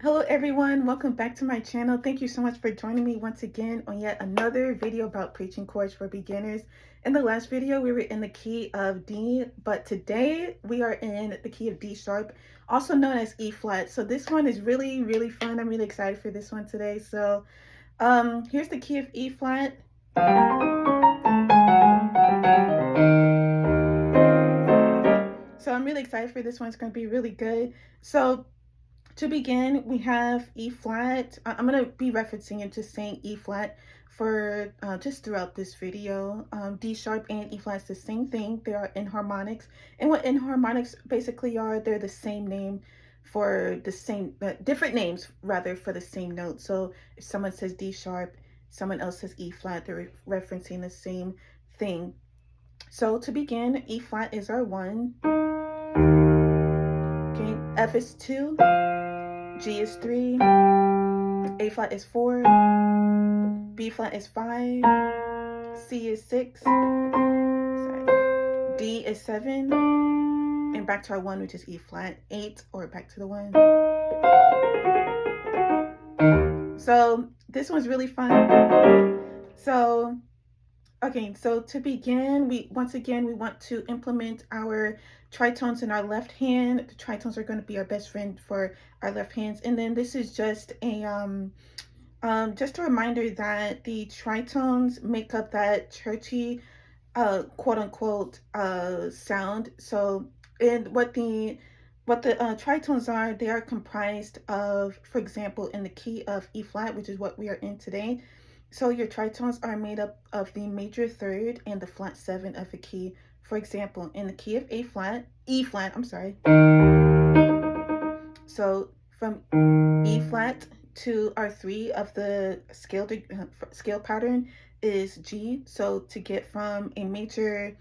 Hello everyone, welcome back to my channel. Thank you so much for joining me once again on yet another video about preaching chords for beginners. In the last video we were in the key of D, but today we are in the key of D sharp, also known as E flat. So this one is really fun. I'm really excited for this one today. So here's the key of E flat. So I'm really excited for this one. It's going to be really good. So to begin, we have E flat. I'm going to be referencing and just saying E flat for just throughout this video. D sharp and E flat is the same thing. They are enharmonics. And what enharmonics basically are, they're the same name for the same, different names rather for the same note. So if someone says D sharp, someone else says E flat, they're referencing the same thing. So to begin, E flat is our 1. Okay, F is 2. G is 3, A flat is 4, B flat is 5, C is 6, sorry, D is 7, and back to our 1, which is E flat, 8, or back to the 1. So this one's really fun. So okay, so to begin, we want to implement our tritones in our left hand. The tritones are going to be our best friend for our left hands. And then this is just a reminder that the tritones make up that churchy quote unquote sound. So and what the tritones are, they are comprised of, for example, in the key of E flat, which is what we are in today. So your tritones are made up of the major third and the flat 7 of a key. For example, in the key of E flat, I'm sorry. So from E flat to our 3 of the scale pattern is G. So to get from a major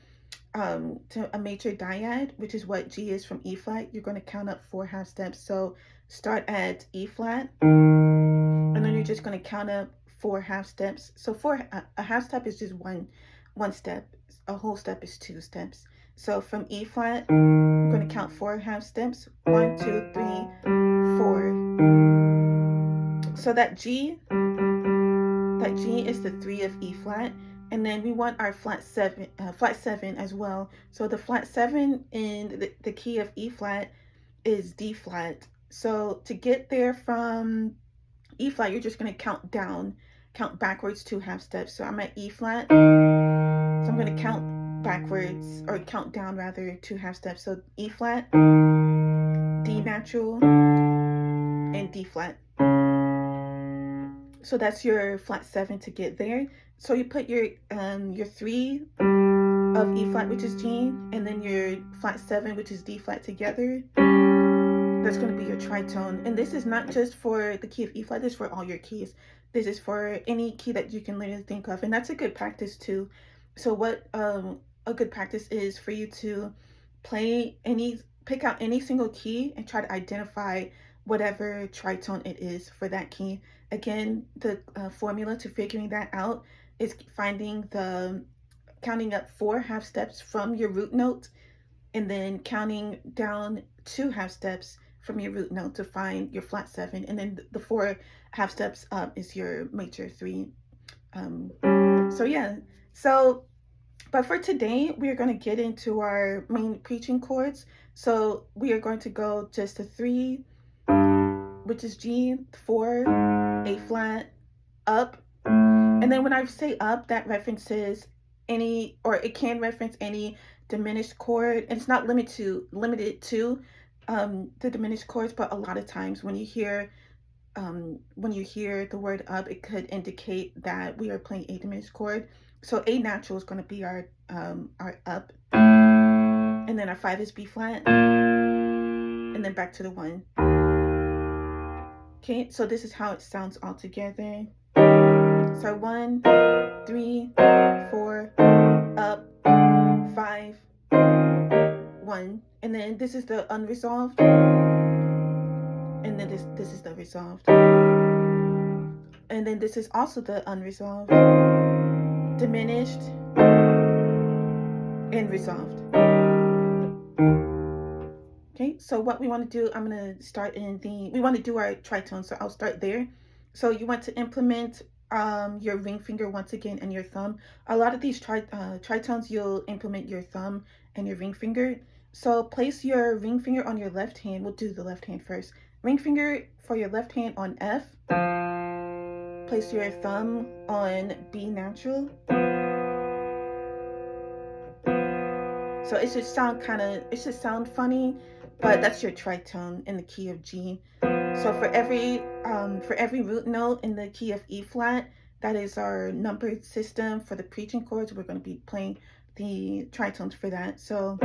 to a major dyad, which is what G is from E flat, you're going to count up 4 half steps. So start at E flat, and then you're just going to count up 4 half steps. So a half step is just one step. A whole step is 2 steps. So from E flat, I'm going to count 4 half steps. 1, 2, 3, 4. So that G is the 3 of E flat, and then we want our flat 7 as well. So the flat 7 in the key of E flat is D flat. So to get there from E flat, you're just going to count backwards 2 half steps. So I'm at E flat, so I'm going to count backwards, or count down rather, 2 half steps. So E flat, D natural, and D flat. So that's your flat 7 to get there. So you put your 3 of E flat, which is G, and then your flat 7, which is D flat, together. That's going to be your tritone. And this is not just for the key of E flat, this is for all your keys. This is for any key that you can literally think of. And that's a good practice too. So what a good practice is for you to pick out any single key and try to identify whatever tritone it is for that key. Again, the formula to figuring that out is counting up 4 half steps from your root note, and then counting down 2 half steps from your root note to find your flat 7, and then the 4 half steps up is your major 3. So yeah, but for today we are going to get into our main preaching chords. So we are going to go just to 3, which is G, 4, A flat, up, and then when I say up, that references it can reference any diminished chord. It's not limited to the diminished chords, but a lot of times when you hear the word up, it could indicate that we are playing a diminished chord. So A natural is going to be our up, and then our 5 is B flat, and then back to the 1. Okay, so this is how it sounds all together. So 1, 3, 4, up, 5, 1, and then this is the unresolved, and then this is the resolved, and then this is also the unresolved, diminished, and resolved. Okay, so what we want to do, I'm going to start in we want to do our tritone, so I'll start there. So you want to implement your ring finger once again and your thumb. A lot of these tritones, you'll implement your thumb and your ring finger. So place your ring finger on your left hand. We'll do the left hand first. Ring finger for your left hand on F. Place your thumb on B natural. So it should sound funny, but that's your tritone in the key of G. So for every root note in the key of E flat, that is our numbered system for the preaching chords. We're going to be playing the tritones for that. So,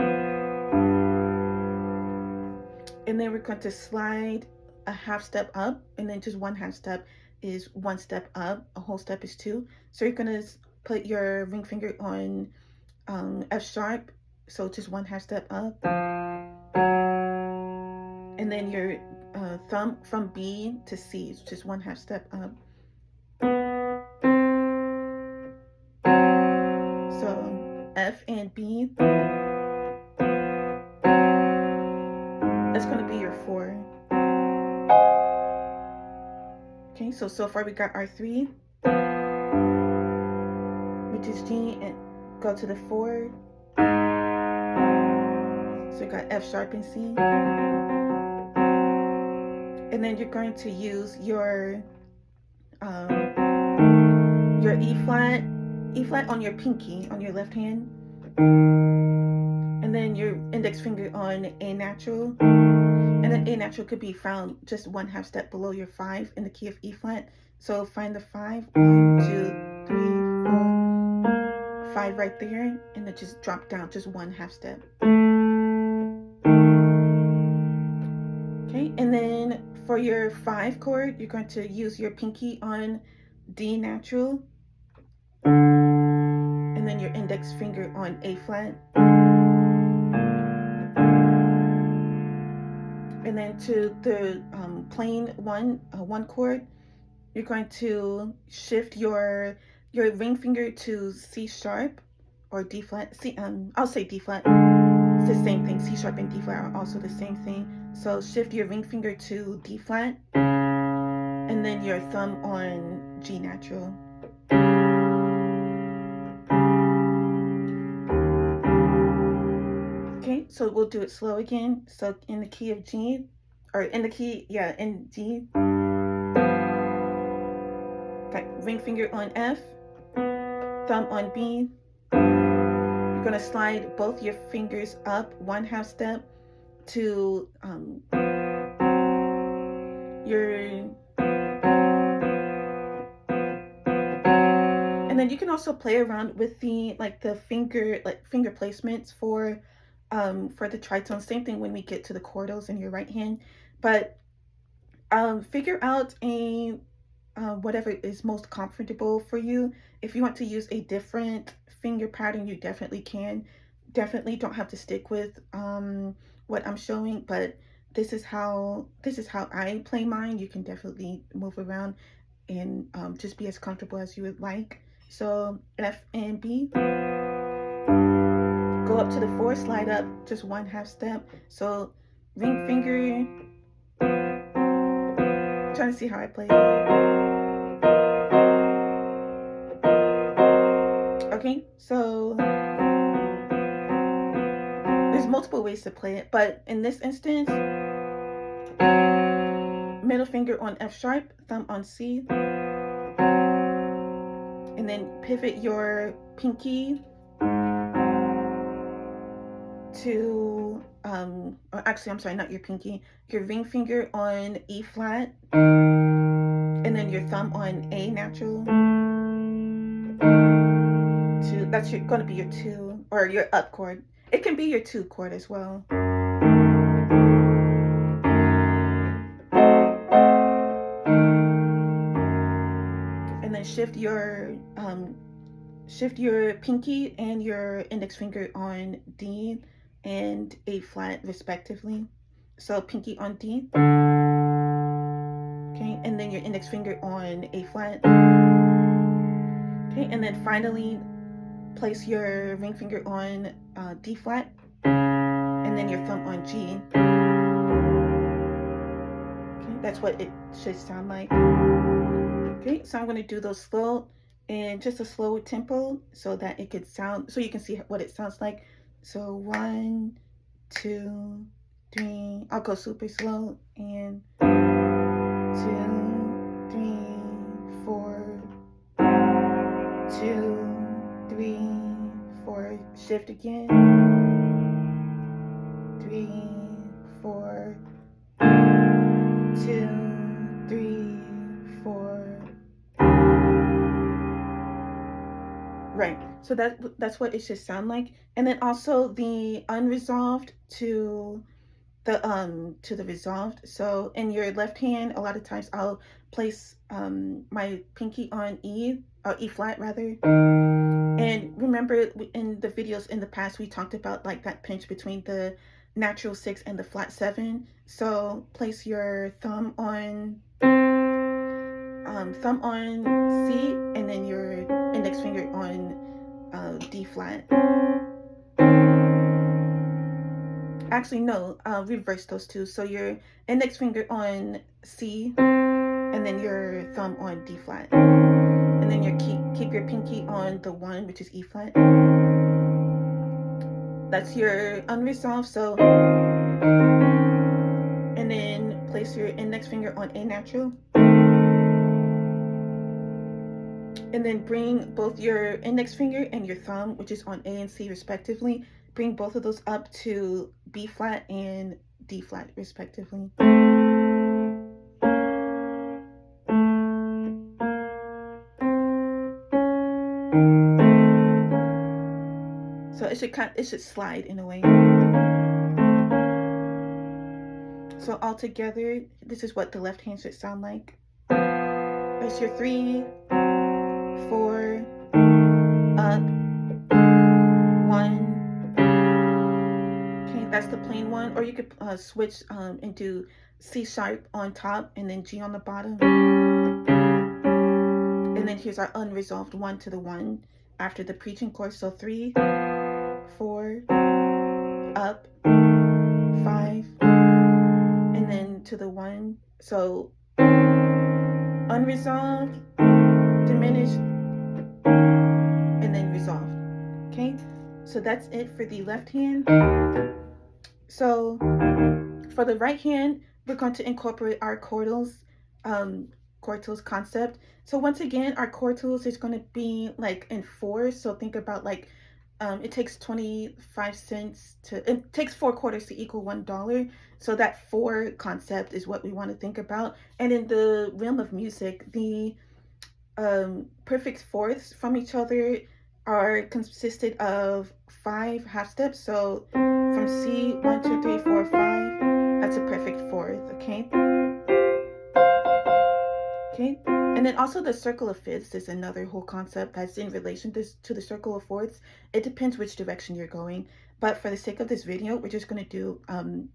and then we're going to slide a half step up, and then just 1/2 step is 1 step up. A whole step is 2. So you're going to put your ring finger on F sharp. So just 1/2 step up, and then your thumb from B to C is just 1/2 step up. So F and B, that's going to be your 4. Okay, so far we got our 3, which is G, and go to the 4. So you got F sharp and C. And then you're going to use your E flat on your pinky, on your left hand. And then your index finger on A natural. And then A natural could be found just 1/2 step below your 5 in the key of E flat. So find the 5, 1, 2, 3, 4, 5 right there, and then just drop down just 1/2 step. Okay, and then for your 5 chord, you're going to use your pinky on D natural, and then your index finger on A flat. And then to the plain 1 chord, you're going to shift your ring finger to C sharp or D flat. I'll say D flat. It's the same thing. C sharp and D flat are also the same thing. So shift your ring finger to D flat, and then your thumb on G natural. Okay, so we'll do it slow again. So in the key of G, or in the key, in G, got ring finger on F, thumb on B. You're gonna slide both your fingers up 1/2 step to and then you can also play around with the finger placements for the tritone. Same thing when we get to the chordals in your right hand, but figure out whatever is most comfortable for you. If you want to use a different finger pattern, you definitely can. Definitely don't have to stick with what I'm showing, but this is how I play mine. You can definitely move around and just be as comfortable as you would like. So F and B. Go up to the 4, slide up just 1/2 step. So ring finger. Trying to see how I play. Okay, so there's multiple ways to play it, but in this instance, middle finger on F sharp, thumb on C, and then pivot your pinky to actually, I'm sorry, not your pinky, your ring finger on E flat, and then your thumb on A natural. That's going to be your 2 or your up chord. It can be your 2 chord as well. And then shift your pinky and your index finger on D and A flat respectively. So pinky on D. Okay, and then your index finger on A flat. Okay, and then finally place your ring finger on D flat, and then your thumb on G. That's what it should sound like. Okay, so I'm going to do those slow and just a slow tempo so that it could sound, so you can see what it sounds like. So 1, 2, 3. I'll go super slow, and 2, 3, 4, 2, 3, 4. Shift again. 3, 4, 2, 3, 4. Right. So that's what it should sound like. And then also the unresolved to the resolved. So in your left hand, a lot of times I'll place my pinky on E, or E flat rather. And remember, in the videos in the past, we talked about like that pinch between the natural 6 and the flat 7. So place your thumb on C, and then your index finger on D flat. Actually, no, reverse those two. So your index finger on C, and then your thumb on D flat, and then your keep your pinky on the 1, which is E flat. That's your unresolved. So, and then place your index finger on A natural, and then bring both your index finger and your thumb, which is on A and C respectively, bring both of those up to B flat and D flat respectively. So it should slide in a way. So all together, this is what the left hand should sound like. That's your 3, 4, up, 1. Okay, that's the plain one. Or you could switch and do C sharp on top and then G on the bottom. And then here's our unresolved 1 to the 1 after the preaching chord. So 3, 4, up, 5, and then to the 1. So unresolved, diminished, and then resolved. Okay, so that's it for the left hand. So for the right hand, we're going to incorporate our chordals concept. So once again, our chordals is going to be like in 4s. So think about like it takes 25 cents it takes 4 quarters to equal $1. So that 4 concept is what we want to think about. And in the realm of music, the perfect fourths from each other are consisted of 5 half steps. So from C, 1, 2, 3, 4, 5, that's a perfect fourth. Okay. Okay. And then also the circle of fifths is another whole concept that's in relation to the circle of fourths. It depends which direction you're going. But for the sake of this video, we're just going to do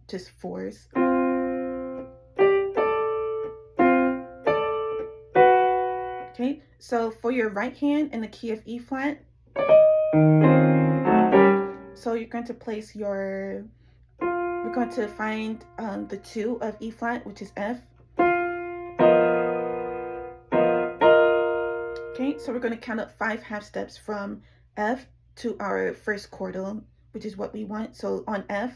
just 4s. Okay, so for your right hand in the key of E flat, so you're going to place we're going to find the 2 of E flat, which is F. Okay, so we're going to count up 5 half steps from F to our first chordal, which is what we want. So on F,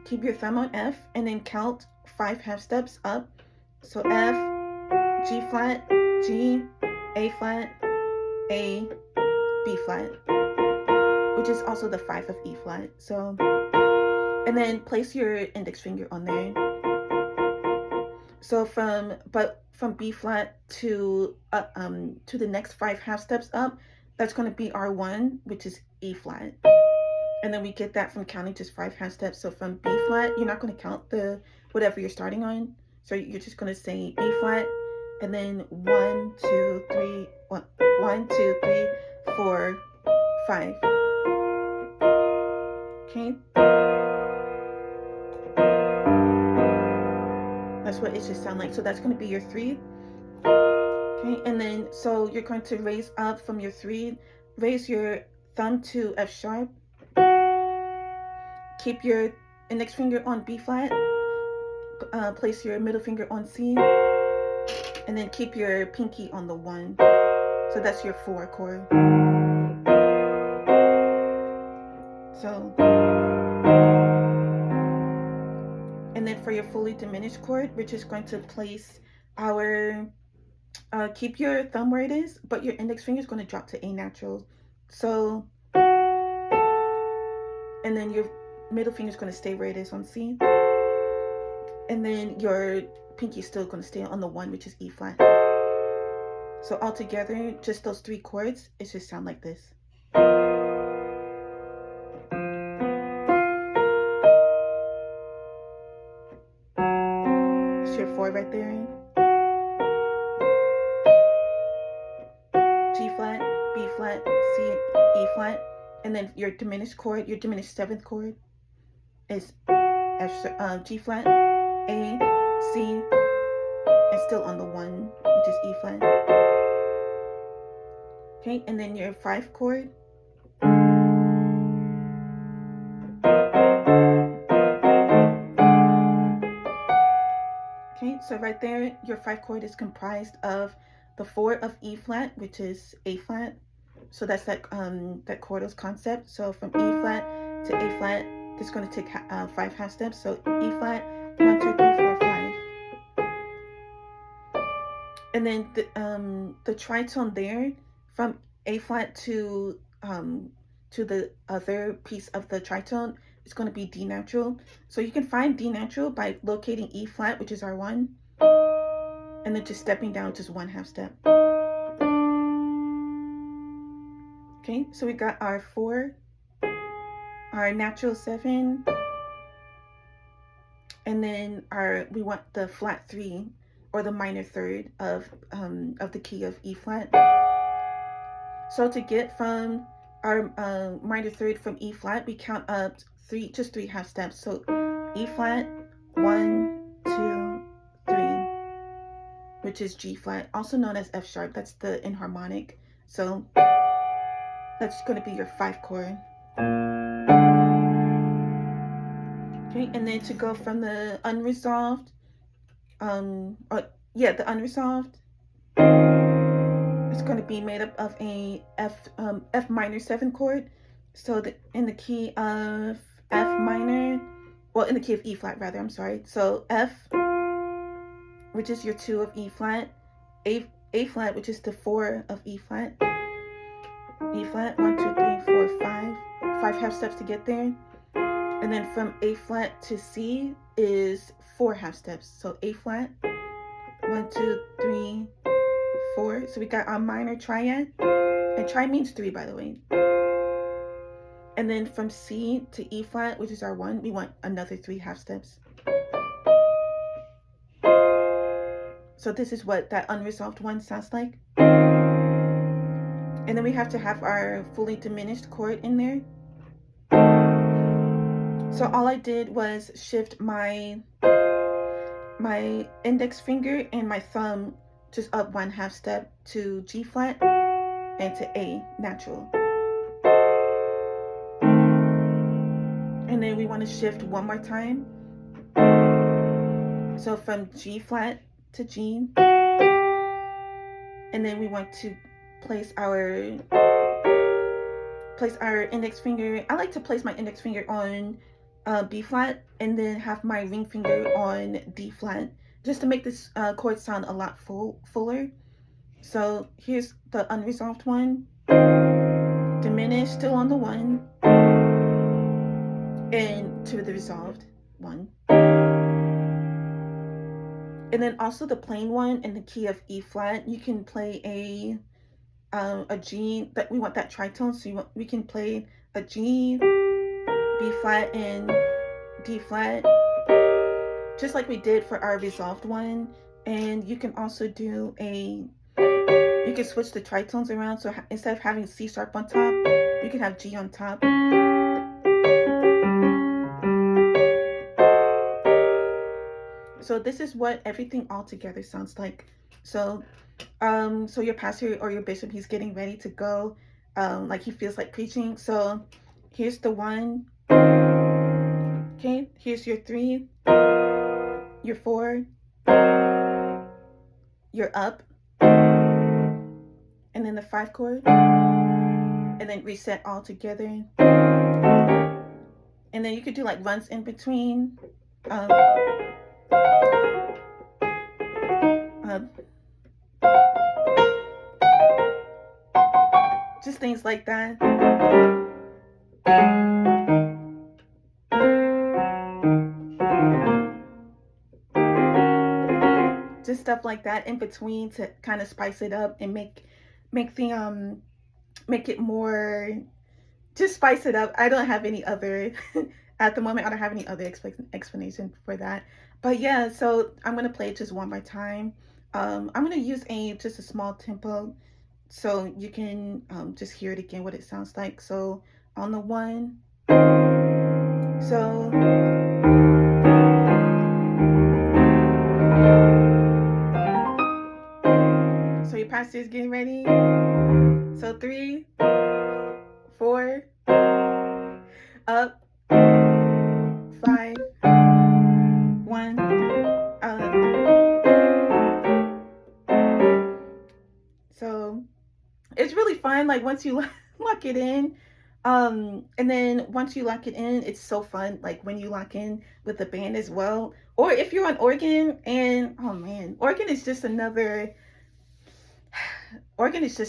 keep your thumb on F and then count 5 half steps up. So F, G flat, G, A flat, A, B flat, which is also the 5 of E flat. So, and then place your index finger on there. So from B flat to the next 5 half steps up, that's going to be our 1, which is E flat. And then we get that from counting just 5 half steps. So from B flat, you're not going to count the whatever you're starting on. So you're just going to say B flat, and then 1, 2, 3, 1, 2, 3, 4, 5. Okay. That's what it should sound like. So that's going to be your 3. Okay, and then so you're going to raise up from your 3, raise your thumb to F sharp. Keep your index finger on B flat. place your middle finger on C, and then keep your pinky on the 1. So that's your 4 chord. So, and then for your fully diminished chord, we're just going to place our, keep your thumb where it is, but your index finger is going to drop to A natural. So, and then your middle finger is going to stay where it is on C. And then your pinky is still going to stay on the 1, which is E flat. So all together, just those 3 chords, it should sound like this. It's your 4 right there. G flat, B flat, C, E flat. And then your diminished chord, your diminished 7th chord is G flat, A, C, and still on the 1, which is E flat. Okay, and then your 5 chord. Okay, so right there, your 5 chord is comprised of the 4 of E flat, which is A flat. So that's that chordals concept. So from E flat to A flat, it's going to take 5 half steps. So E flat, 1, 2, 3, 4, 5. And then the tritone there, from A flat to the other piece of the tritone, is going to be D natural. So you can find D natural by locating E flat, which is our 1, and then just stepping down just 1 half step. Okay, so we got our 4, our natural 7, and then we want the flat 3, or the minor 3rd of the key of E flat. So to get from our minor 3rd from E flat, we count up just 3 half steps. So E flat, 1, 2, 3, which is G flat, also known as F sharp. That's the enharmonic. So that's going to be your 5 chord. Okay, and then to go from the unresolved, the unresolved, it's going to be made up of a F minor 7 chord. So in the key of F minor, well, in the key of E flat rather, I'm sorry. So F, which is your 2 of E flat, A flat, which is the 4 of E flat, E flat, 1, 2, 3, 4, 5, 5 half steps to get there. And then from A flat to C is 4 half steps. So A flat, 1, 2, 3, 4. So we got our minor triad, and tri means 3, by the way. And then from C to E flat, which is our 1, we want another 3 half steps. So this is what that unresolved 1 sounds like. And then we have to have our fully diminished chord in there. So all I did was shift my index finger and my thumb just up 1 half step to G flat and to A natural. And then we want to shift 1 more time. So from G flat to G. And then we want to place our index finger. I like to place my index finger on B flat and then have my ring finger on D flat, just to make this chord sound a lot fuller. So here's the unresolved 1, diminished, still on the 1, and to the resolved 1. And then also the plain 1 in the key of E flat, you can play a G, that we want that tritone, so we can play a G, B flat, and D flat, just like we did for our resolved 1. And you can also do you can switch the tritones around, so instead of having C sharp on top, you can have G on top. So this is what everything all together sounds like. So so your pastor or your bishop, he's getting ready to go, like he feels like preaching. So here's the 1. Okay, here's your 3. your 4, your up, and then the 5 chord, and then reset all together. And then you could do like runs in between. Um, just things like that. Just stuff like that in between to kind of spice it up and make the make it more, just spice it up. I don't have any other at the moment. I don't have any other explanation for that. But yeah, so I'm gonna play it just one by time. I'm gonna use just a small tempo so you can just hear it again what it sounds like. So on the 1, so your pastor is getting ready. So 3, 4, up, 5, 1, so it's really fun, like once you lock it in. And then once you lock it in, it's so fun, like when you lock in with the band as well. Or if you're on organ, and oh man, organ is just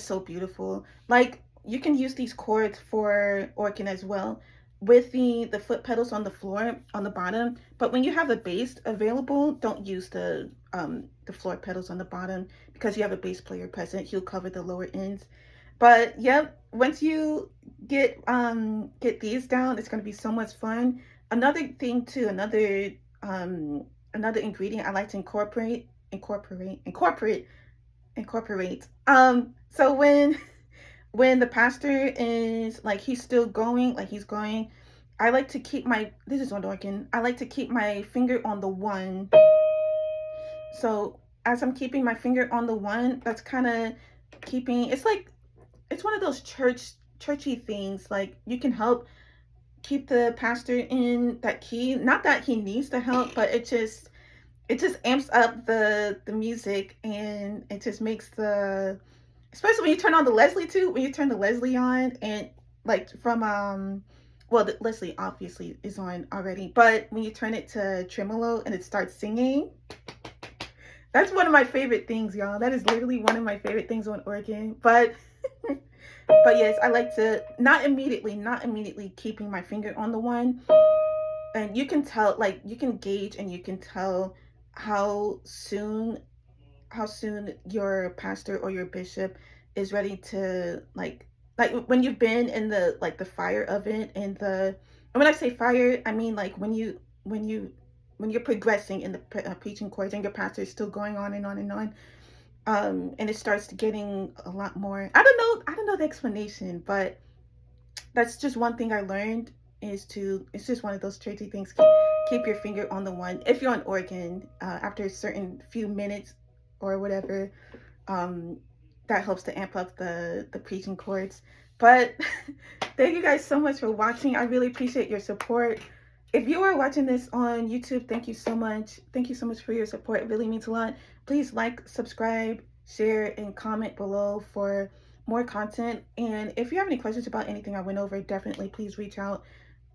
so beautiful. Like you can use these chords for organ as well with the foot pedals on the floor on the bottom. But when you have a bass available, don't use the floor pedals on the bottom, because you have a bass player present. He'll cover the lower ends. But yep, once you get these down, it's gonna be so much fun. Another thing too, another ingredient I like to incorporate. So when the pastor is like, he's still going, like he's going, I like to keep this is on organ, I like to keep my finger on the 1. So as I'm keeping my finger on the 1, that's kind of keeping, it's like, it's one of those churchy things. Like you can help keep the pastor in that key. Not that he needs the help, but it just amps up the music, and it just makes especially when you turn on the Leslie too, when you turn the Leslie on, and like from well, the Leslie obviously is on already, but when you turn it to tremolo and it starts singing, that's one of my favorite things, y'all. That is literally one of my favorite things on organ. But yes, I like to not immediately keeping my finger on the 1. And you can tell, like you can gauge and you can tell how soon your pastor or your bishop is ready to like when you've been in the fire of it, and when I say fire, I mean like when you're progressing in the preaching chords, and your pastor is still going on and on and on, and it starts getting a lot more, I don't know the explanation, but that's just one thing I learned, it's just one of those tricky things. Keep your finger on the 1 if you're on organ, after a certain few minutes or whatever. That helps to amp up the preaching chords. But thank you guys so much for watching. I really appreciate your support. If you are watching this on YouTube, thank you so much. Thank you so much for your support. It really means a lot. Please like, subscribe, share, and comment below for more content. And if you have any questions about anything I went over, definitely please reach out.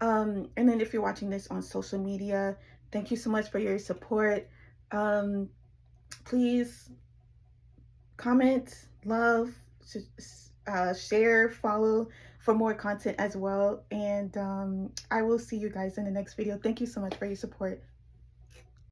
And then if you're watching this on social media, thank you so much for your support. Please comment, love, share, follow for more content as well. And I will see you guys in the next video. Thank you so much for your support.